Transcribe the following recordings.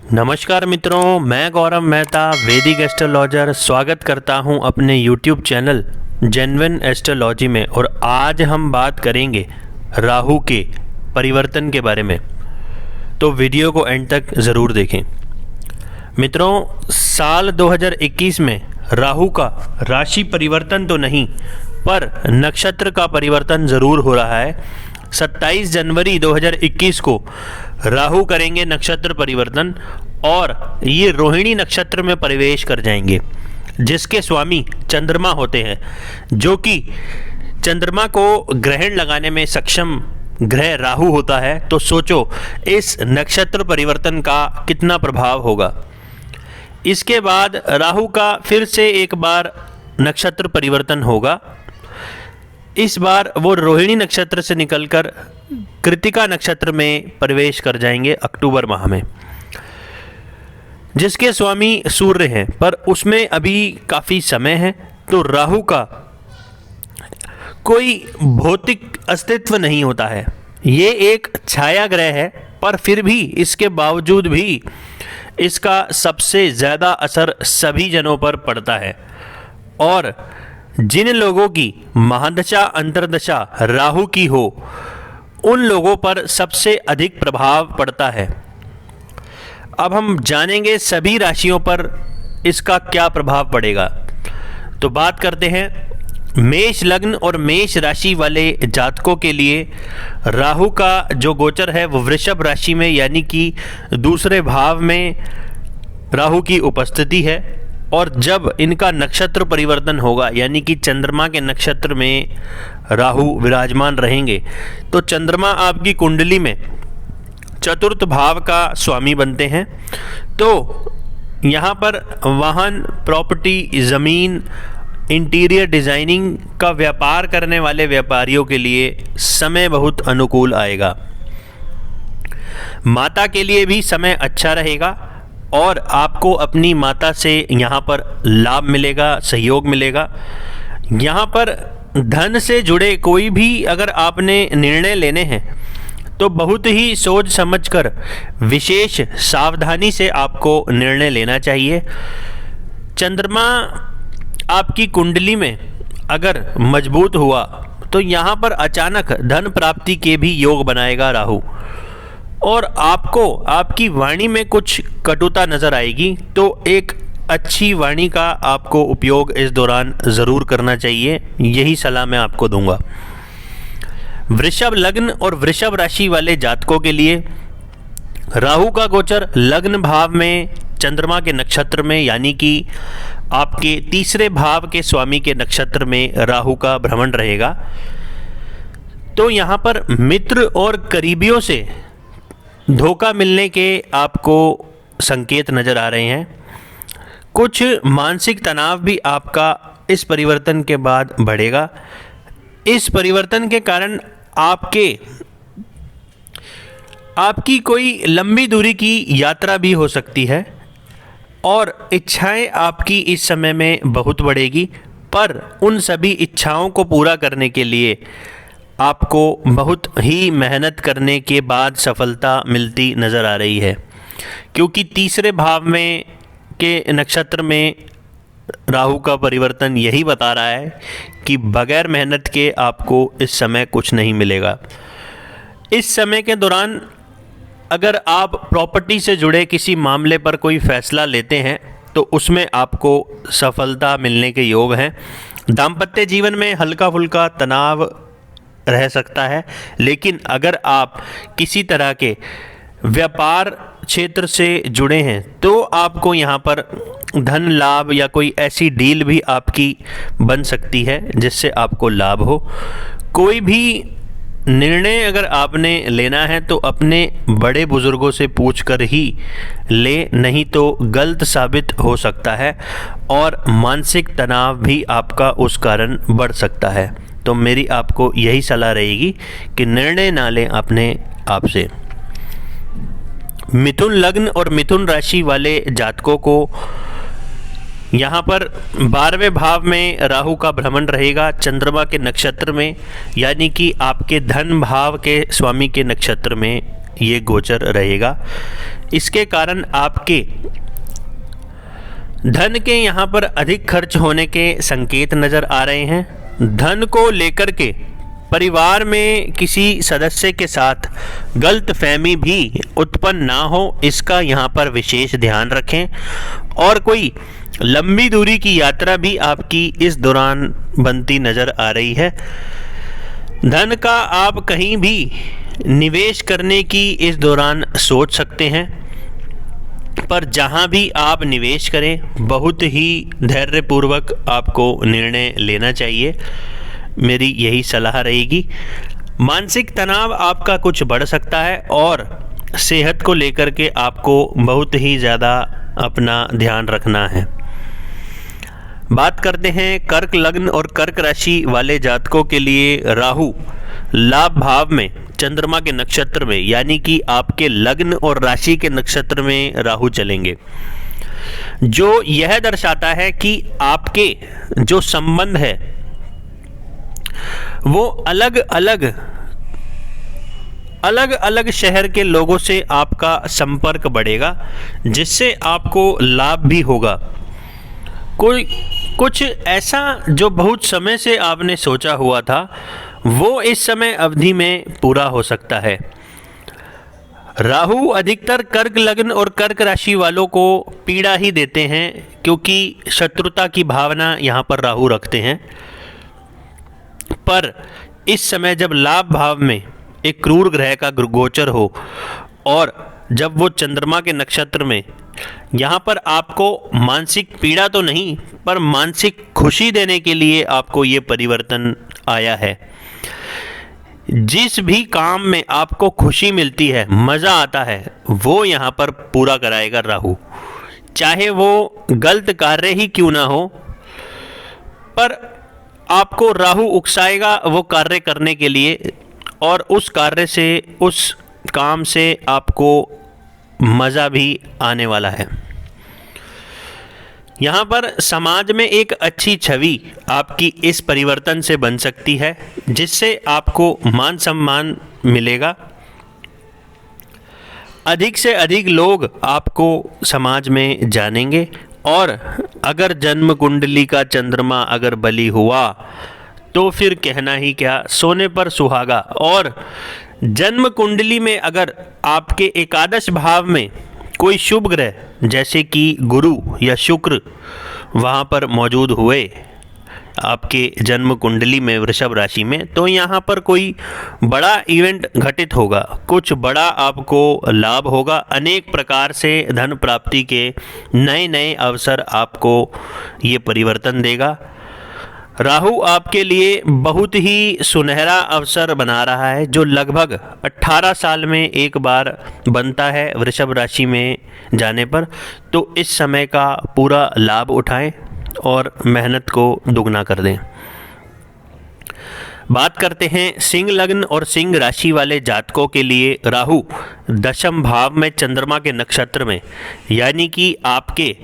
नमस्कार मित्रों, मैं गौरव मेहता वैदिक एस्ट्रोलॉजर स्वागत करता हूं अपने YouTube चैनल जेन्युइन एस्ट्रोलॉजी में। और आज हम बात करेंगे राहु के परिवर्तन के बारे में, तो वीडियो को एंड तक ज़रूर देखें। मित्रों, साल 2021 में राहु का राशि परिवर्तन तो नहीं पर नक्षत्र का परिवर्तन ज़रूर हो रहा है। 27 जनवरी 2021 को राहु करेंगे नक्षत्र परिवर्तन और ये रोहिणी नक्षत्र में प्रवेश कर जाएंगे, जिसके स्वामी चंद्रमा होते हैं, जो कि चंद्रमा को ग्रहण लगाने में सक्षम ग्रह राहु होता है। तो सोचो इस नक्षत्र परिवर्तन का कितना प्रभाव होगा। इसके बाद राहु का फिर से एक बार नक्षत्र परिवर्तन होगा। इस बार वो रोहिणी नक्षत्र से निकलकर कृतिका नक्षत्र में प्रवेश कर जाएंगे अक्टूबर माह में, जिसके स्वामी सूर्य हैं, पर उसमें अभी काफ़ी समय है। तो राहु का कोई भौतिक अस्तित्व नहीं होता है, ये एक छाया ग्रह है, पर फिर भी इसके बावजूद भी इसका सबसे ज़्यादा असर सभी जनों पर पड़ता है। और जिन लोगों की महादशा अंतर्दशा राहु की हो, उन लोगों पर सबसे अधिक प्रभाव पड़ता है। अब हम जानेंगे सभी राशियों पर इसका क्या प्रभाव पड़ेगा। तो बात करते हैं मेष लग्न और मेष राशि वाले जातकों के लिए। राहु का जो गोचर है वो वृषभ राशि में, यानी कि दूसरे भाव में राहु की उपस्थिति है। और जब इनका नक्षत्र परिवर्तन होगा, यानी कि चंद्रमा के नक्षत्र में राहु विराजमान रहेंगे, तो चंद्रमा आपकी कुंडली में चतुर्थ भाव का स्वामी बनते हैं। तो यहाँ पर वाहन, प्रॉपर्टी, ज़मीन, इंटीरियर डिज़ाइनिंग का व्यापार करने वाले व्यापारियों के लिए समय बहुत अनुकूल आएगा। माता के लिए भी समय अच्छा रहेगा और आपको अपनी माता से यहाँ पर लाभ मिलेगा, सहयोग मिलेगा। यहाँ पर धन से जुड़े कोई भी अगर आपने निर्णय लेने हैं तो बहुत ही सोच समझकर विशेष सावधानी से आपको निर्णय लेना चाहिए। चंद्रमा आपकी कुंडली में अगर मजबूत हुआ तो यहाँ पर अचानक धन प्राप्ति के भी योग बनाएगा राहु। और आपको आपकी वाणी में कुछ कटुता नज़र आएगी, तो एक अच्छी वाणी का आपको उपयोग इस दौरान ज़रूर करना चाहिए, यही सलाह मैं आपको दूंगा। वृषभ लग्न और वृषभ राशि वाले जातकों के लिए राहु का गोचर लग्न भाव में चंद्रमा के नक्षत्र में, यानी कि आपके तीसरे भाव के स्वामी के नक्षत्र में राहु का भ्रमण रहेगा। तो यहाँ पर मित्र और करीबियों से धोखा मिलने के आपको संकेत नज़र आ रहे हैं। कुछ मानसिक तनाव भी आपका इस परिवर्तन के बाद बढ़ेगा। इस परिवर्तन के कारण आपकी कोई लंबी दूरी की यात्रा भी हो सकती है और इच्छाएं आपकी इस समय में बहुत बढ़ेगी, पर उन सभी इच्छाओं को पूरा करने के लिए आपको बहुत ही मेहनत करने के बाद सफलता मिलती नज़र आ रही है, क्योंकि तीसरे भाव में के नक्षत्र में राहु का परिवर्तन यही बता रहा है कि बगैर मेहनत के आपको इस समय कुछ नहीं मिलेगा। इस समय के दौरान अगर आप प्रॉपर्टी से जुड़े किसी मामले पर कोई फैसला लेते हैं तो उसमें आपको सफलता मिलने के योग हैं। दाम्पत्य जीवन में हल्का फुल्का तनाव रह सकता है, लेकिन अगर आप किसी तरह के व्यापार क्षेत्र से जुड़े हैं तो आपको यहाँ पर धन लाभ या कोई ऐसी डील भी आपकी बन सकती है जिससे आपको लाभ हो। कोई भी निर्णय अगर आपने लेना है तो अपने बड़े बुजुर्गों से पूछकर ही ले, नहीं तो गलत साबित हो सकता है और मानसिक तनाव भी आपका उस कारण बढ़ सकता है। तो मेरी आपको यही सलाह रहेगी कि निर्णय ना लें अपने आप से। मिथुन लग्न और मिथुन राशि वाले जातकों को यहाँ पर 12वें भाव में राहु का भ्रमण रहेगा चंद्रमा के नक्षत्र में, यानी कि आपके धन भाव के स्वामी के नक्षत्र में ये गोचर रहेगा। इसके कारण आपके धन के यहाँ पर अधिक खर्च होने के संकेत नज़र आ रहे हैं। धन को लेकर के परिवार में किसी सदस्य के साथ गलतफहमी भी उत्पन्न ना हो, इसका यहाँ पर विशेष ध्यान रखें। और कोई लंबी दूरी की यात्रा भी आपकी इस दौरान बनती नज़र आ रही है। धन का आप कहीं भी निवेश करने की इस दौरान सोच सकते हैं, पर जहां भी आप निवेश करें बहुत ही धैर्यपूर्वक आपको निर्णय लेना चाहिए, मेरी यही सलाह रहेगी। मानसिक तनाव आपका कुछ बढ़ सकता है और सेहत को लेकर के आपको बहुत ही ज़्यादा अपना ध्यान रखना है। बात करते हैं कर्क लग्न और कर्क राशि वाले जातकों के लिए। राहु लाभ भाव में चंद्रमा के नक्षत्र में, यानी कि आपके लग्न और राशि के नक्षत्र में राहु चलेंगे, जो यह दर्शाता है कि आपके जो संबंध है वो अलग अलग शहर के लोगों से आपका संपर्क बढ़ेगा, जिससे आपको लाभ भी होगा। कुछ ऐसा जो बहुत समय से आपने सोचा हुआ था वो इस समय अवधि में पूरा हो सकता है। राहु अधिकतर कर्क लग्न और कर्क राशि वालों को पीड़ा ही देते हैं, क्योंकि शत्रुता की भावना यहाँ पर राहु रखते हैं। पर इस समय जब लाभ भाव में एक क्रूर ग्रह का गोचर हो और जब वो चंद्रमा के नक्षत्र में, यहाँ पर आपको मानसिक पीड़ा तो नहीं पर मानसिक खुशी देने के लिए आपको ये परिवर्तन आया है। जिस भी काम में आपको खुशी मिलती है, मज़ा आता है, वो यहाँ पर पूरा कराएगा राहु, चाहे वो गलत कार्य ही क्यों ना हो, पर आपको राहु उकसाएगा वो कार्य करने के लिए, और उस कार्य से, उस काम से आपको मज़ा भी आने वाला है। यहाँ पर समाज में एक अच्छी छवि आपकी इस परिवर्तन से बन सकती है, जिससे आपको मान सम्मान मिलेगा। अधिक से अधिक लोग आपको समाज में जानेंगे, और अगर जन्म कुंडली का चंद्रमा अगर बली हुआ तो फिर कहना ही क्या, सोने पर सुहागा। और जन्म कुंडली में अगर आपके एकादश भाव में कोई शुभ ग्रह जैसे कि गुरु या शुक्र वहाँ पर मौजूद हुए आपके जन्म कुंडली में वृषभ राशि में, तो यहाँ पर कोई बड़ा इवेंट घटित होगा, कुछ बड़ा आपको लाभ होगा। अनेक प्रकार से धन प्राप्ति के नए नए अवसर आपको ये परिवर्तन देगा। राहु आपके लिए बहुत ही सुनहरा अवसर बना रहा है, जो लगभग 18 साल में एक बार बनता है वृषभ राशि में जाने पर। तो इस समय का पूरा लाभ उठाएं और मेहनत को दुगना कर दें। बात करते हैं सिंह लग्न और सिंह राशि वाले जातकों के लिए। राहु दशम भाव में चंद्रमा के नक्षत्र में, यानी कि आपके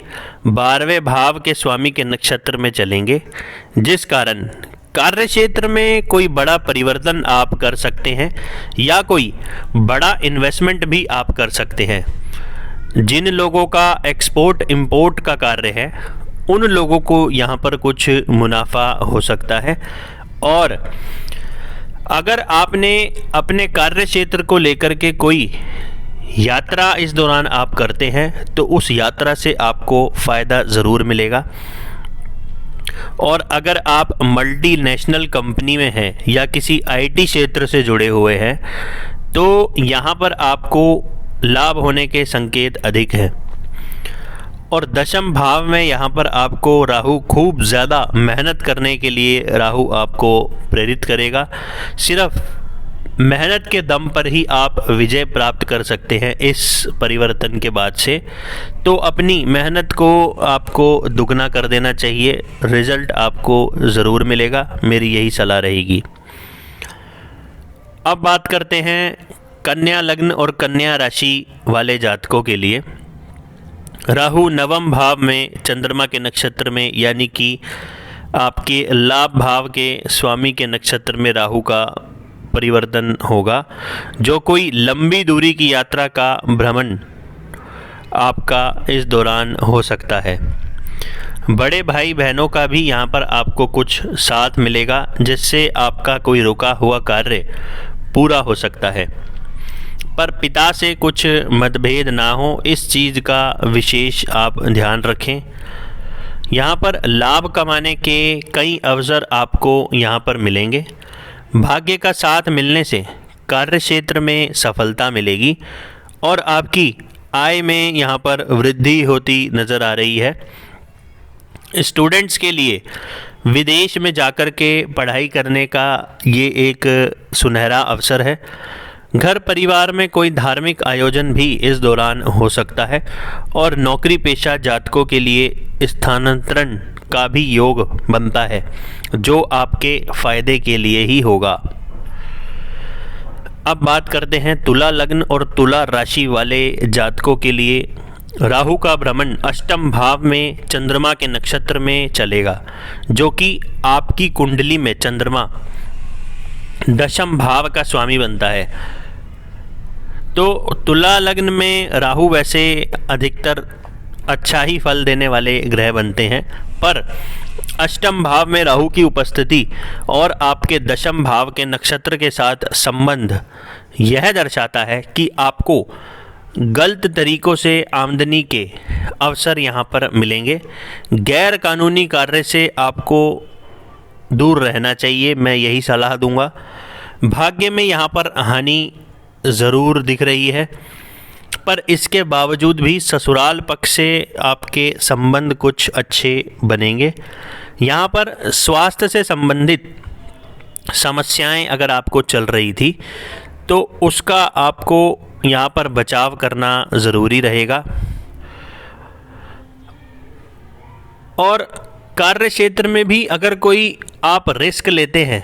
12वें भाव के स्वामी के नक्षत्र में चलेंगे, जिस कारण कार्य क्षेत्र में कोई बड़ा परिवर्तन आप कर सकते हैं या कोई बड़ा इन्वेस्टमेंट भी आप कर सकते हैं। जिन लोगों का एक्सपोर्ट इंपोर्ट का कार्य है उन लोगों को यहाँ पर कुछ मुनाफा हो सकता है। और अगर आपने अपने कार्य क्षेत्र को लेकर के कोई यात्रा इस दौरान आप करते हैं तो उस यात्रा से आपको फ़ायदा ज़रूर मिलेगा। और अगर आप मल्टीनेशनल कंपनी में हैं या किसी आईटी क्षेत्र से जुड़े हुए हैं तो यहाँ पर आपको लाभ होने के संकेत अधिक हैं। और दशम भाव में यहाँ पर आपको राहु खूब ज़्यादा मेहनत करने के लिए राहु आपको प्रेरित करेगा। सिर्फ मेहनत के दम पर ही आप विजय प्राप्त कर सकते हैं इस परिवर्तन के बाद से। तो अपनी मेहनत को आपको दुगना कर देना चाहिए, रिज़ल्ट आपको ज़रूर मिलेगा, मेरी यही सलाह रहेगी। अब बात करते हैं कन्या लग्न और कन्या राशि वाले जातकों के लिए। राहु नवम भाव में चंद्रमा के नक्षत्र में, यानी कि आपके लाभ भाव के स्वामी के नक्षत्र में राहु का परिवर्तन होगा। जो कोई लंबी दूरी की यात्रा का भ्रमण आपका इस दौरान हो सकता है। बड़े भाई बहनों का भी यहाँ पर आपको कुछ साथ मिलेगा, जिससे आपका कोई रुका हुआ कार्य पूरा हो सकता है। पर पिता से कुछ मतभेद ना हो, इस चीज़ का विशेष आप ध्यान रखें। यहाँ पर लाभ कमाने के कई अवसर आपको यहाँ पर मिलेंगे। भाग्य का साथ मिलने से कार्य क्षेत्र में सफलता मिलेगी और आपकी आय में यहाँ पर वृद्धि होती नज़र आ रही है। स्टूडेंट्स के लिए विदेश में जाकर के पढ़ाई करने का ये एक सुनहरा अवसर है। घर परिवार में कोई धार्मिक आयोजन भी इस दौरान हो सकता है और नौकरी पेशा जातकों के लिए स्थानांतरण का भी योग बनता है, जो आपके फ़ायदे के लिए ही होगा। अब बात करते हैं तुला लग्न और तुला राशि वाले जातकों के लिए। राहु का भ्रमण अष्टम भाव में चंद्रमा के नक्षत्र में चलेगा, जो कि आपकी कुंडली में चंद्रमा दशम भाव का स्वामी बनता है। तो तुला लग्न में राहु वैसे अधिकतर अच्छा ही फल देने वाले ग्रह बनते हैं, पर अष्टम भाव में राहु की उपस्थिति और आपके दशम भाव के नक्षत्र के साथ संबंध यह दर्शाता है कि आपको गलत तरीक़ों से आमदनी के अवसर यहाँ पर मिलेंगे। गैर कानूनी कार्य से आपको दूर रहना चाहिए, मैं यही सलाह दूंगा। भाग्य में यहाँ पर हानि ज़रूर दिख रही है, पर इसके बावजूद भी ससुराल पक्ष से आपके संबंध कुछ अच्छे बनेंगे। यहाँ पर स्वास्थ्य से संबंधित समस्याएं अगर आपको चल रही थी तो उसका आपको यहाँ पर बचाव करना ज़रूरी रहेगा। और कार्य क्षेत्र में भी अगर कोई आप रिस्क लेते हैं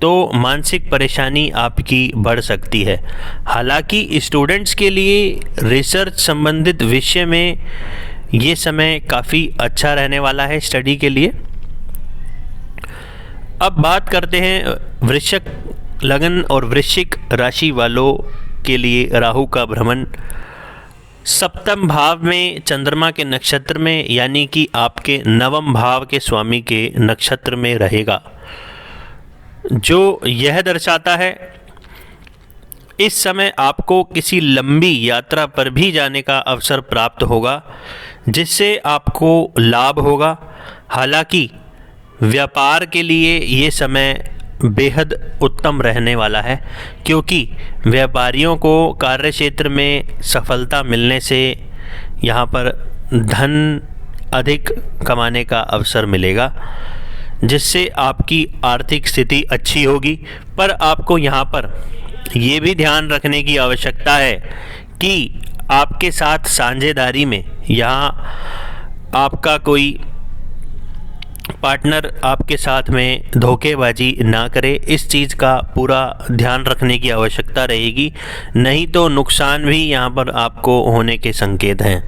तो मानसिक परेशानी आपकी बढ़ सकती है। हालांकि स्टूडेंट्स के लिए रिसर्च संबंधित विषय में ये समय काफ़ी अच्छा रहने वाला है स्टडी के लिए। अब बात करते हैं वृश्चिक लग्न और वृश्चिक राशि वालों के लिए। राहु का भ्रमण सप्तम भाव में चंद्रमा के नक्षत्र में, यानी कि आपके नवम भाव के स्वामी के नक्षत्र में रहेगा, जो यह दर्शाता है इस समय आपको किसी लंबी यात्रा पर भी जाने का अवसर प्राप्त होगा, जिससे आपको लाभ होगा। हालांकि व्यापार के लिए ये समय बेहद उत्तम रहने वाला है, क्योंकि व्यापारियों को कार्य क्षेत्र में सफलता मिलने से यहाँ पर धन अधिक कमाने का अवसर मिलेगा, जिससे आपकी आर्थिक स्थिति अच्छी होगी। पर आपको यहाँ पर ये भी ध्यान रखने की आवश्यकता है कि आपके साथ साझेदारी में यहाँ आपका कोई पार्टनर आपके साथ में धोखेबाजी ना करे। इस चीज़ का पूरा ध्यान रखने की आवश्यकता रहेगी, नहीं तो नुकसान भी यहाँ पर आपको होने के संकेत हैं।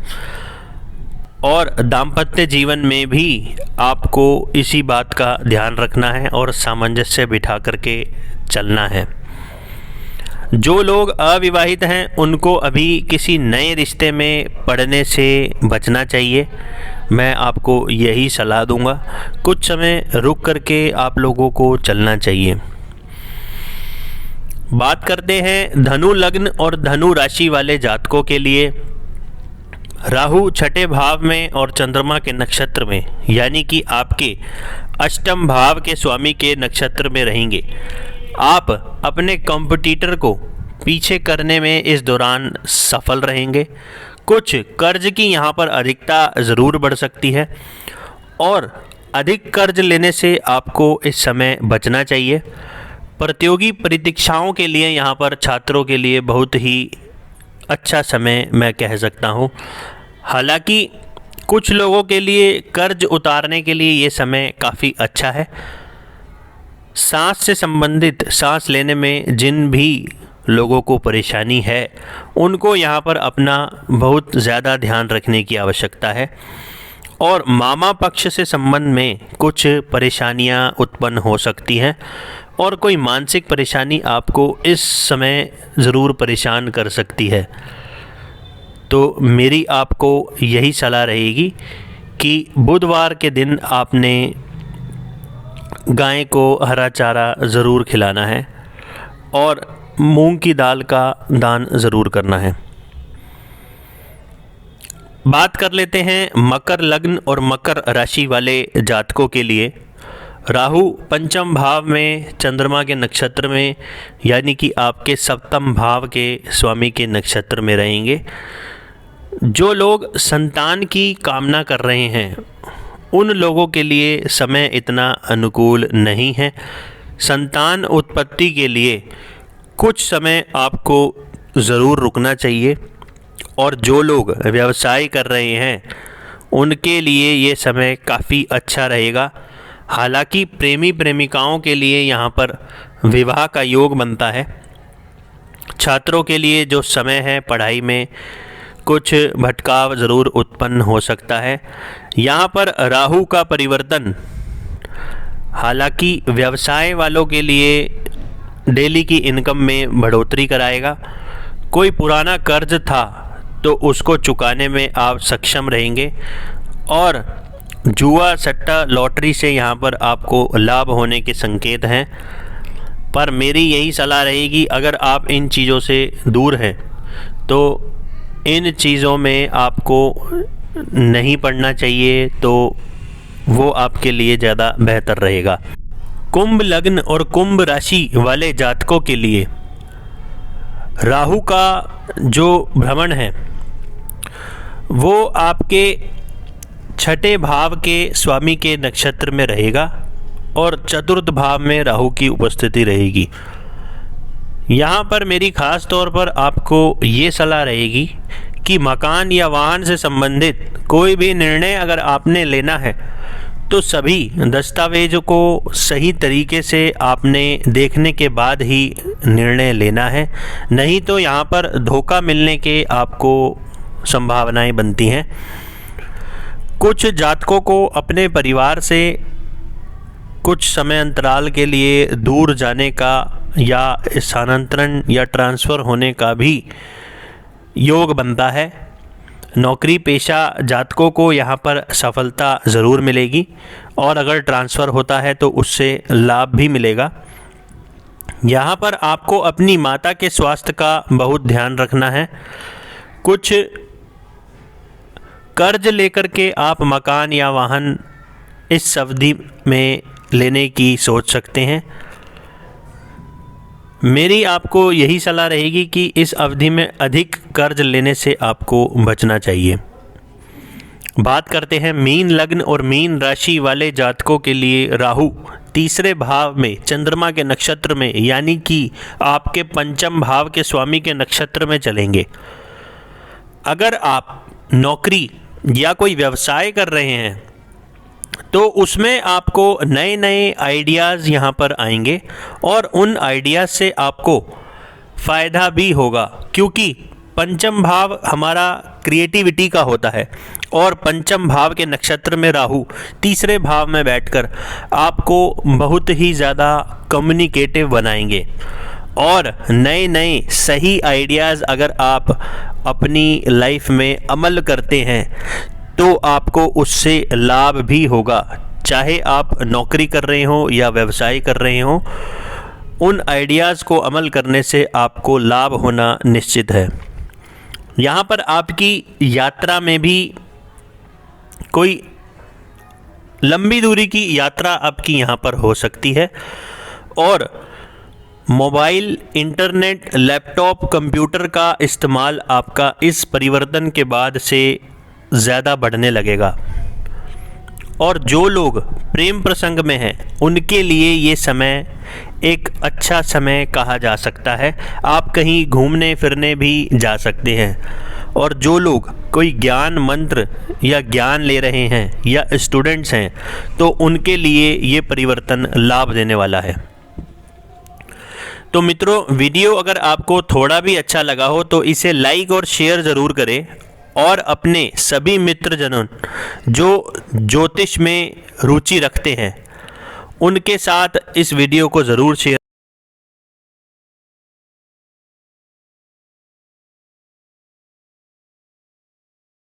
और दाम्पत्य जीवन में भी आपको इसी बात का ध्यान रखना है और सामंजस्य बिठा करके चलना है। जो लोग अविवाहित हैं उनको अभी किसी नए रिश्ते में पड़ने से बचना चाहिए, मैं आपको यही सलाह दूंगा। कुछ समय रुक करके आप लोगों को चलना चाहिए। बात करते हैं धनु लग्न और धनु राशि वाले जातकों के लिए। राहु छठे भाव में और चंद्रमा के नक्षत्र में, यानी कि आपके अष्टम भाव के स्वामी के नक्षत्र में रहेंगे। आप अपने कॉम्पिटिटर को पीछे करने में इस दौरान सफल रहेंगे। कुछ कर्ज की यहाँ पर अधिकता ज़रूर बढ़ सकती है और अधिक कर्ज लेने से आपको इस समय बचना चाहिए। प्रतियोगी परीक्षाओं के लिए यहाँ पर छात्रों के लिए बहुत ही अच्छा समय मैं कह सकता हूँ। हालांकि कुछ लोगों के लिए कर्ज उतारने के लिए ये समय काफ़ी अच्छा है। सांस से संबंधित, सांस लेने में जिन भी लोगों को परेशानी है उनको यहाँ पर अपना बहुत ज़्यादा ध्यान रखने की आवश्यकता है। और मामा पक्ष से संबंध में कुछ परेशानियां उत्पन्न हो सकती हैं और कोई मानसिक परेशानी आपको इस समय ज़रूर परेशान कर सकती है। तो मेरी आपको यही सलाह रहेगी कि बुधवार के दिन आपने गाय को हरा चारा ज़रूर खिलाना है और मूंग की दाल का दान ज़रूर करना है। बात कर लेते हैं मकर लग्न और मकर राशि वाले जातकों के लिए। राहु पंचम भाव में चंद्रमा के नक्षत्र में यानी कि आपके सप्तम भाव के स्वामी के नक्षत्र में रहेंगे। जो लोग संतान की कामना कर रहे हैं उन लोगों के लिए समय इतना अनुकूल नहीं है। संतान उत्पत्ति के लिए कुछ समय आपको ज़रूर रुकना चाहिए और जो लोग व्यवसाय कर रहे हैं उनके लिए ये समय काफ़ी अच्छा रहेगा। हालांकि प्रेमी प्रेमिकाओं के लिए यहाँ पर विवाह का योग बनता है। छात्रों के लिए जो समय है पढ़ाई में कुछ भटकाव ज़रूर उत्पन्न हो सकता है। यहाँ पर राहु का परिवर्तन हालांकि व्यवसाय वालों के लिए डेली की इनकम में बढ़ोतरी कराएगा। कोई पुराना कर्ज था तो उसको चुकाने में आप सक्षम रहेंगे और जुआ सट्टा लॉटरी से यहाँ पर आपको लाभ होने के संकेत हैं। पर मेरी यही सलाह रहेगी, अगर आप इन चीज़ों से दूर हैं तो इन चीज़ों में आपको नहीं पड़ना चाहिए, तो वो आपके लिए ज़्यादा बेहतर रहेगा। कुंभ लग्न और कुंभ राशि वाले जातकों के लिए राहु का जो भ्रमण है वो आपके छठे भाव के स्वामी के नक्षत्र में रहेगा और चतुर्थ भाव में राहु की उपस्थिति रहेगी। यहाँ पर मेरी ख़ास तौर पर आपको ये सलाह रहेगी कि मकान या वाहन से संबंधित कोई भी निर्णय अगर आपने लेना है तो सभी दस्तावेज़ों को सही तरीके से आपने देखने के बाद ही निर्णय लेना है, नहीं तो यहाँ पर धोखा मिलने के आपको संभावनाएं बनती हैं। कुछ जातकों को अपने परिवार से कुछ समय अंतराल के लिए दूर जाने का या स्थानांतरण या ट्रांसफ़र होने का भी योग बनता है। नौकरी पेशा जातकों को यहाँ पर सफलता ज़रूर मिलेगी और अगर ट्रांसफ़र होता है तो उससे लाभ भी मिलेगा। यहाँ पर आपको अपनी माता के स्वास्थ्य का बहुत ध्यान रखना है। कुछ कर्ज लेकर के आप मकान या वाहन इस अवधि में लेने की सोच सकते हैं। मेरी आपको यही सलाह रहेगी कि इस अवधि में अधिक कर्ज लेने से आपको बचना चाहिए। बात करते हैं मीन लग्न और मीन राशि वाले जातकों के लिए। राहु तीसरे भाव में चंद्रमा के नक्षत्र में यानी कि आपके पंचम भाव के स्वामी के नक्षत्र में चलेंगे। अगर आप नौकरी या कोई व्यवसाय कर रहे हैं तो उसमें आपको नए नए आइडियाज़ यहाँ पर आएंगे और उन आइडियाज़ से आपको फ़ायदा भी होगा, क्योंकि पंचम भाव हमारा क्रिएटिविटी का होता है और पंचम भाव के नक्षत्र में राहु तीसरे भाव में बैठकर आपको बहुत ही ज़्यादा कम्युनिकेटिव बनाएंगे और नए नए सही आइडियाज़ अगर आप अपनी लाइफ में अमल करते हैं तो आपको उससे लाभ भी होगा। चाहे आप नौकरी कर रहे हो या व्यवसाय कर रहे हो, उन आइडियाज़ को अमल करने से आपको लाभ होना निश्चित है। यहाँ पर आपकी यात्रा में भी कोई लंबी दूरी की यात्रा आपकी यहाँ पर हो सकती है और मोबाइल, इंटरनेट, लैपटॉप, कंप्यूटर का इस्तेमाल आपका इस परिवर्तन के बाद से ज़्यादा बढ़ने लगेगा। और जो लोग प्रेम प्रसंग में हैं उनके लिए ये समय एक अच्छा समय कहा जा सकता है। आप कहीं घूमने फिरने भी जा सकते हैं। और जो लोग कोई ज्ञान मंत्र या ज्ञान ले रहे हैं या स्टूडेंट्स हैं तो उनके लिए ये परिवर्तन लाभ देने वाला है। तो मित्रों, वीडियो अगर आपको थोड़ा भी अच्छा लगा हो तो इसे लाइक और शेयर ज़रूर करें और अपने सभी मित्रजनों जो ज्योतिष में रुचि रखते हैं उनके साथ इस वीडियो को ज़रूर शेयर